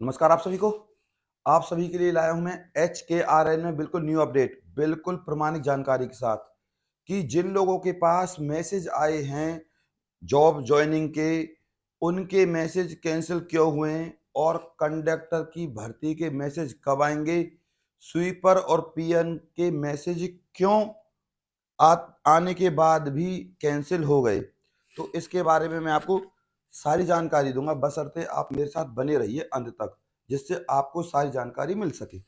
नमस्कार आप सभी के लिए लाया हूं मैं HKRN में बिल्कुल न्यू अपडेट, बिल्कुल प्रमाणिक जानकारी के साथ कि जिन लोगों के पास मैसेज आए हैं जॉब ज्वाइनिंग के, उनके मैसेज कैंसिल क्यों हुए हैं और कंडक्टर की भर्ती के मैसेज कब आएंगे, स्वीपर और पीएन के मैसेज क्यों आने के बाद भी कैंसिल हो गए। तो इसके बारे में मैं आपको सारी जानकारी दूंगा, बशर्ते आप मेरे साथ बने रहिए अंत तक, जिससे आपको सारी जानकारी मिल सके।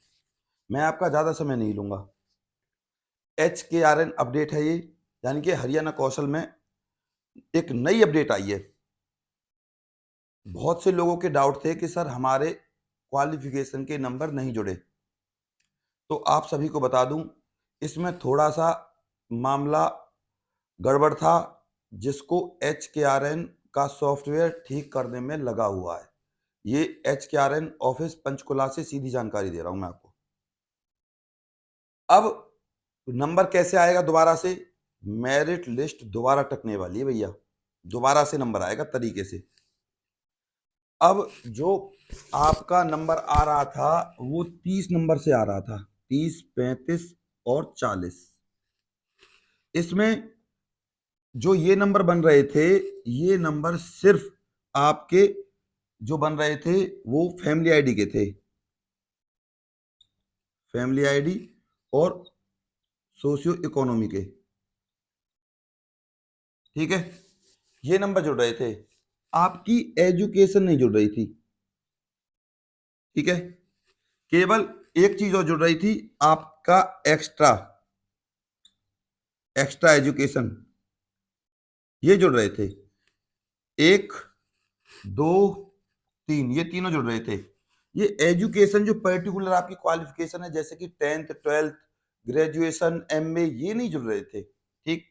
मैं आपका ज़्यादा समय नहीं लूंगा। HKRN अपडेट है ये, यानी कि हरियाणा कौशल में एक नई अपडेट आई है। बहुत से लोगों के डाउट थे कि सर हमारे क्वालिफिकेशन के नंबर नहीं जुड़े। तो आप सभी को बता दूं, इसमें थोड़ा सा मामला गड़बड़ था, जिसको HKRN का सॉफ्टवेयर ठीक करने में लगा हुआ है। ये HKRN ऑफिस पंचकुला से सीधी जानकारी दे रहा हूं मैं आपको। अब नंबर कैसे आएगा दोबारा से? मेरिट लिस्ट दोबारा टकने वाली है भैया, दोबारा से नंबर आएगा तरीके से। अब जो आपका नंबर आ रहा था वो 30 नंबर से आ रहा था, 30, 35 और 40। इसमें जो ये नंबर बन रहे थे, ये नंबर सिर्फ आपके जो बन रहे थे वो फैमिली आईडी के थे, फैमिली आईडी और सोशियो इकोनॉमी के। ठीक है, ये नंबर जुड़ रहे थे, आपकी एजुकेशन नहीं जुड़ रही थी। ठीक है, केवल एक चीज और जुड़ रही थी, आपका एक्स्ट्रा एक्स्ट्रा एजुकेशन, ये जुड़ रहे थे। एक, दो, तीन, ये तीनों जुड़ रहे थे। ये एजुकेशन जो पर्टिकुलर आपकी क्वालिफिकेशन है, जैसे कि 10th 12th ग्रेजुएशन MA, ये नहीं जुड़ रहे थे। ठीक,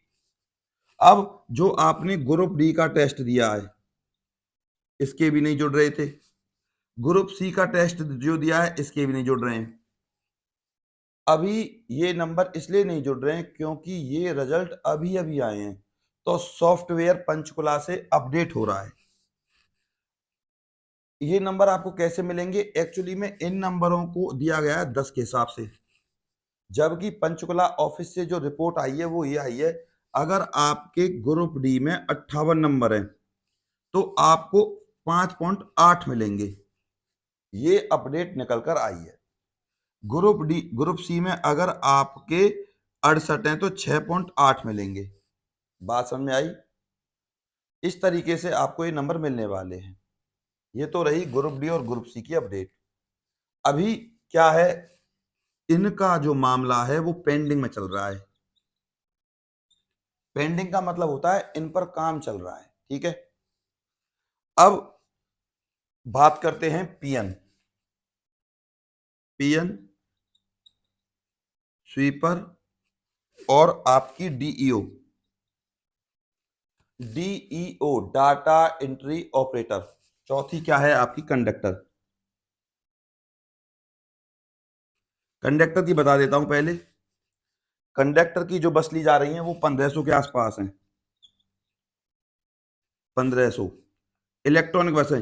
अब जो आपने ग्रुप डी का टेस्ट दिया है, इसके भी नहीं जुड़ रहे थे। ग्रुप सी का टेस्ट जो दिया है, इसके भी नहीं जुड़ रहे हैं। अभी ये नंबर इसलिए नहीं जुड़ रहे हैं क्योंकि ये रिजल्ट अभी अभी आए हैं, तो सॉफ्टवेयर पंचकुला से अपडेट हो रहा है। ये नंबर आपको कैसे मिलेंगे? एक्चुअली में इन नंबरों को दिया गया है 10 के हिसाब से, जबकि पंचकुला ऑफिस से जो रिपोर्ट आई है वो ये आई है, अगर आपके ग्रुप डी में 58 नंबर है तो आपको 5.8 मिलेंगे। ये अपडेट निकल कर आई है। ग्रुप सी में अगर आपके 68 हैं तो 6.8 मिलेंगे। बात समझ में आई? इस तरीके से आपको ये नंबर मिलने वाले हैं। ये तो रही ग्रुप डी और ग्रुप सी की अपडेट। अभी क्या है, इनका जो मामला है वो पेंडिंग में चल रहा है। पेंडिंग का मतलब होता है इन पर काम चल रहा है। ठीक है, अब बात करते हैं पीएन, स्वीपर और आपकी डीईओ डाटा एंट्री ऑपरेटर। चौथी क्या है आपकी? कंडक्टर। कंडक्टर की बता देता हूं पहले। कंडक्टर की जो बस ली जा रही है वो 1500 के आसपास है, 1500। इलेक्ट्रॉनिक बस है,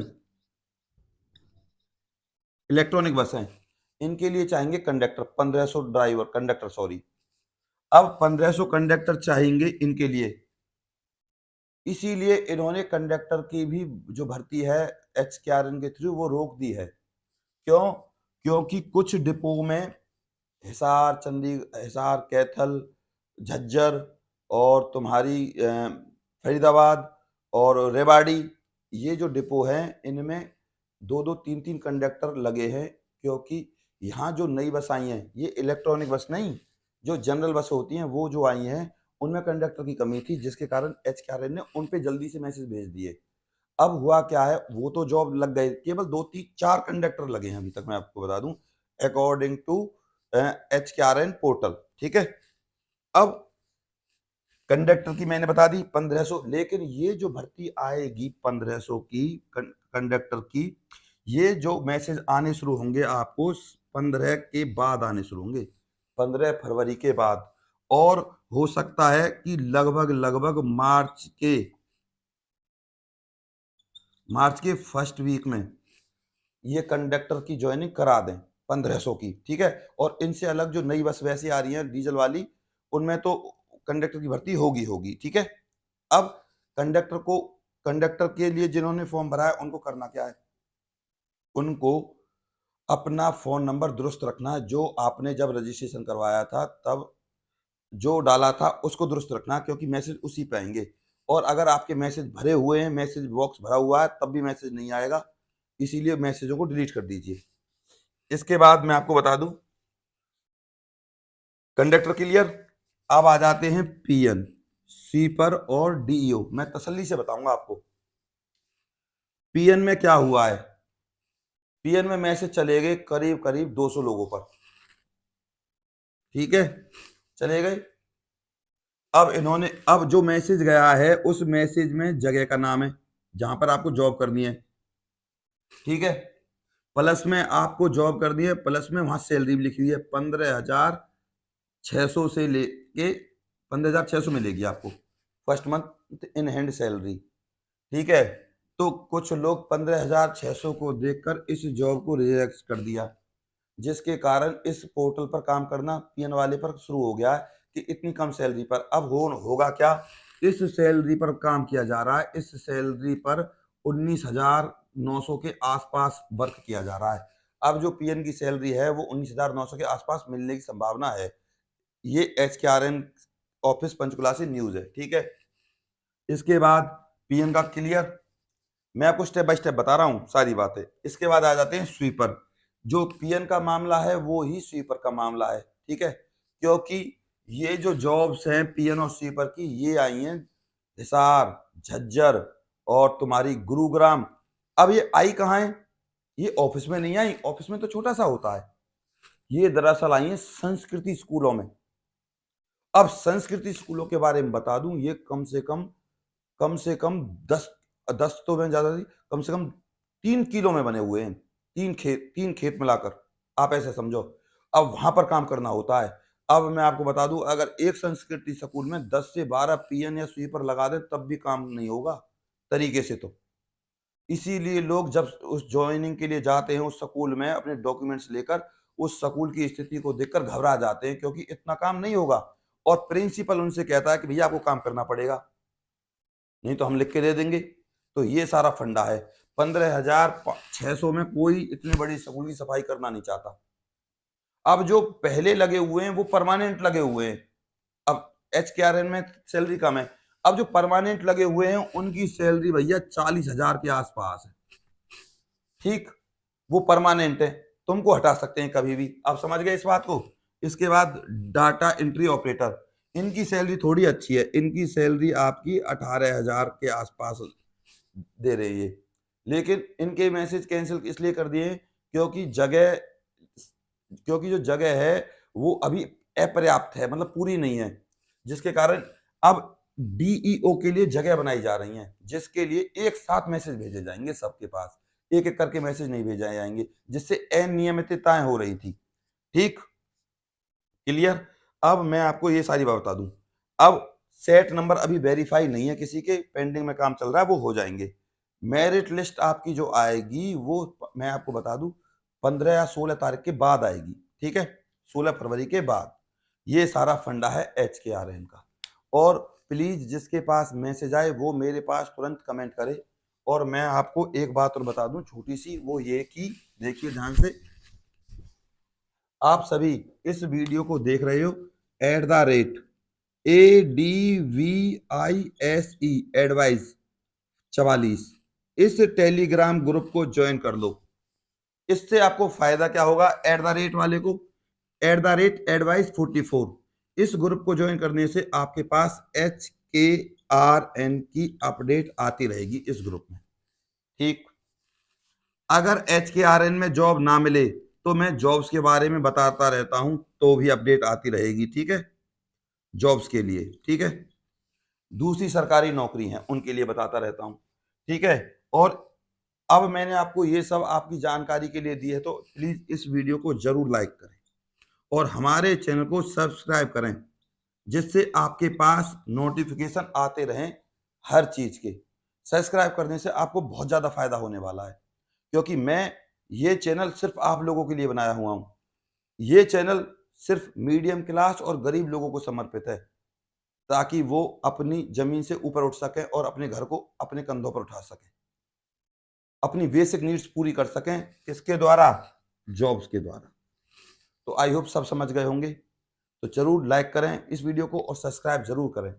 इलेक्ट्रॉनिक बस है। इनके लिए चाहेंगे कंडक्टर, 1500 ड्राइवर, कंडक्टर सॉरी। अब 1500 कंडक्टर चाहेंगे इनके लिए, इसीलिए इन्होंने कंडक्टर की भी जो भर्ती है HKRN के थ्रू वो रोक दी है। क्यों? क्योंकि कुछ डिपो में हिसार, कैथल, झज्जर और तुम्हारी फरीदाबाद और रेवाड़ी, ये जो डिपो हैं इनमें दो दो तीन तीन कंडक्टर लगे हैं, क्योंकि यहाँ जो नई बस आई हैं ये इलेक्ट्रॉनिक बस नहीं, जो जनरल बस होती हैं वो जो आई हैं उनमें कंडक्टर की कमी थी, जिसके कारण HKRN ने उन पे जल्दी से मैसेज भेज दिए। अब हुआ क्या है, वो तो जॉब लग गए, केवल 2 3 4 कंडक्टर लगे हैं अभी तक, मैं आपको बता दूं, अकॉर्डिंग टू HKRN पोर्टल। ठीक है, अब कंडक्टर की मैंने बता दी 1500, लेकिन ये जो भर्ती आएगी 1500 की कंडक्टर की, ये जो मैसेज आने शुरू होंगे आपको 15 के बाद आने शुरू होंगे, 15 फरवरी के बाद। और हो सकता है कि लगभग लगभग मार्च के फर्स्ट वीक में ये कंडक्टर की ज्वाइनिंग करा दें 1500 की, ठीक है। और इनसे अलग जो नई बस वैसी आ रही है डीजल वाली, उनमें तो कंडक्टर की भर्ती होगी होगी, ठीक है। अब कंडक्टर के लिए जिन्होंने फॉर्म भरा है उनको करना क्या है, उनको अपना फोन नंबर दुरुस्त रखना है, जो आपने जब रजिस्ट्रेशन करवाया था तब जो डाला था उसको दुरुस्त रखना, क्योंकि मैसेज उसी पे आएंगे। और अगर आपके मैसेज भरे हुए हैं, मैसेज बॉक्स भरा हुआ है, तब भी मैसेज नहीं आएगा, इसीलिए मैसेजों को डिलीट कर दीजिए। इसके बाद मैं आपको बता दूं, कंडक्टर क्लियर। अब आ जाते हैं पीएन, स्वीपर और डीईओ। मैं तसल्ली से बताऊंगा आपको पीएन में क्या हुआ है। पीएन में मैसेज चले गए करीब करीब 200 लोगों पर, ठीक है, चले गए। अब जो मैसेज गया है उस मैसेज में जगह का नाम है जहां पर आपको जॉब करनी है, ठीक है। प्लस में आपको जॉब करनी है, प्लस में वहां सैलरी भी लिखी हुई है 15,600 से लेके 15,600 मिलेगी आपको first month in hand salary, ठीक है। तो कुछ लोग 15,600 को देखकर इस जॉब को रिजेक्ट कर दिया, जिसके कारण इस पोर्टल पर काम करना पीएन वाले पर शुरू हो गया है कि इतनी कम सैलरी पर। अब होगा क्या, इस सैलरी पर काम किया जा रहा है, इस सैलरी पर 19,900 के आसपास वर्क किया जा रहा है। अब जो पीएन की सैलरी है वो 19,900 के आसपास मिलने की संभावना है। ये HKRN ऑफिस पंचकुला से न्यूज है, ठीक है। इसके बाद पीएन का क्लियर, मैं आपको स्टेप बाय स्टेप बता रहा हूँ सारी बातें। इसके बाद आ जाते हैं स्वीपर। जो पीएन का मामला है वो ही स्वीपर का मामला है, ठीक है। क्योंकि ये जो जॉब्स हैं पीएन और स्वीपर की, ये आई हैं हिसार, झज्जर और तुम्हारी गुरुग्राम। अब ये आई कहाँ है, ये ऑफिस में नहीं आई, ऑफिस में तो छोटा सा होता है। ये दरअसल आई है संस्कृति स्कूलों में। अब संस्कृति स्कूलों के बारे में बता दूं, ये कम से कम 10 तो मैं ज्यादा नहीं, कम से कम 3 किलो में बने हुए हैं, 3 खेत मिलाकर, आप ऐसे समझो। अब वहां पर काम करना होता है। अब मैं आपको बता दूं, अगर एक संस्कृति स्कूल में 10 से 12 पीएन या स्वीपर लगा दे तब भी काम नहीं होगा तरीके से। तो इसीलिए लोग जब उस ज्वाइनिंग के लिए जाते हैं उस स्कूल में अपने डॉक्यूमेंट्स लेकर, उस स्कूल की स्थिति को देखकर घबरा जाते हैं, क्योंकि इतना काम नहीं होगा। और प्रिंसिपल उनसे कहता है कि भैया आपको काम करना पड़ेगा, नहीं तो हम लिख के दे देंगे। तो ये सारा फंडा है। 15,600 में कोई इतनी बड़ी स्कूल की सफाई करना नहीं चाहता। अब जो पहले लगे हुए हैं वो परमानेंट लगे हुए हैं। अब HKRN में सैलरी कम है। अब जो परमानेंट लगे हुए हैं उनकी सैलरी भैया 40,000 के आसपास है, ठीक। वो परमानेंट है, तुमको हटा सकते हैं कभी भी, आप समझ गए इस बात को। इसके बाद डाटा एंट्री ऑपरेटर, इनकी सैलरी थोड़ी अच्छी है, इनकी सैलरी आपकी 18,000 के आसपास दे रही है। लेकिन इनके मैसेज कैंसिल इसलिए कर दिए क्योंकि जो जगह है वो अभी अपर्याप्त है, मतलब पूरी नहीं है, जिसके कारण अब डीईओ के लिए जगह बनाई जा रही है, जिसके लिए एक साथ मैसेज भेजे जाएंगे सबके पास, एक एक करके मैसेज नहीं भेजे जाएंगे, जिससे अनियमितताएं हो रही थी, ठीक, क्लियर। अब मैं आपको ये सारी बात बता दूं। अब सेट नंबर अभी वेरीफाई नहीं है किसी के, पेंडिंग में काम चल रहा है, वो हो जाएंगे। मेरिट लिस्ट आपकी जो आएगी वो मैं आपको बता दूं 15 या 16 तारीख के बाद आएगी, ठीक है, 16 फरवरी के बाद। ये सारा फंडा है HKRN का। और प्लीज जिसके पास मैसेज आए वो मेरे पास तुरंत कमेंट करे। और मैं आपको एक बात और बता दूं छोटी सी, वो ये कि देखिए ध्यान से, आप सभी इस वीडियो को देख रहे हो @ADVISE एडवाइस 44, इस टेलीग्राम ग्रुप को ज्वाइन कर लो। इससे आपको फायदा क्या होगा, वाले को @advice 44, इस ग्रुप को ज्वाइन करने से आपके पास HKRN की अपडेट आती रहेगी इस ग्रुप में, ठीक। अगर HKRN में जॉब ना मिले तो मैं जॉब्स के बारे में बताता रहता हूं, तो भी अपडेट आती रहेगी, ठीक है, जॉब्स के लिए, ठीक है। दूसरी सरकारी नौकरी है उनके लिए बताता रहता हूं, ठीक है। और अब मैंने आपको ये सब आपकी जानकारी के लिए दी है, तो प्लीज इस वीडियो को जरूर लाइक करें और हमारे चैनल को सब्सक्राइब करें, जिससे आपके पास नोटिफिकेशन आते रहें हर चीज के। सब्सक्राइब करने से आपको बहुत ज्यादा फायदा होने वाला है, क्योंकि मैं ये चैनल सिर्फ आप लोगों के लिए बनाया हुआ हूँ। ये चैनल सिर्फ मीडियम क्लास और गरीब लोगों को समर्पित है, ताकि वो अपनी ज़मीन से ऊपर उठ सकें और अपने घर को अपने कंधों पर उठा सकें। अपनी बेसिक नीड्स पूरी कर सकें, किसके द्वारा? जॉब्स के द्वारा। तो आई होप सब समझ गए होंगे। तो ज़रूर लाइक करें इस वीडियो को और सब्सक्राइब ज़रूर करें।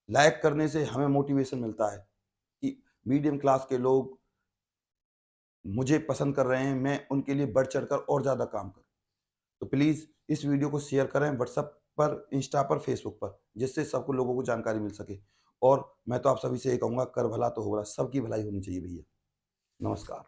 लाइक करने से हमें मोटिवेशन मिलता है कि मीडियम क्लास के लोग मुझे पसंद कर रहे हैं, मैं उनके लिए बढ़ चढ़कर और ज़्यादा काम करूँ। तो प्लीज़ इस वीडियो को शेयर करें व्हाट्सएप पर, इंस्टा पर, फेसबुक पर, जिससे सबको लोगों को जानकारी मिल सके। और मैं तो आप सभी से ये कहूँगा, कर भला तो हो भला, सबकी भलाई होनी चाहिए भैया। नमस्कार।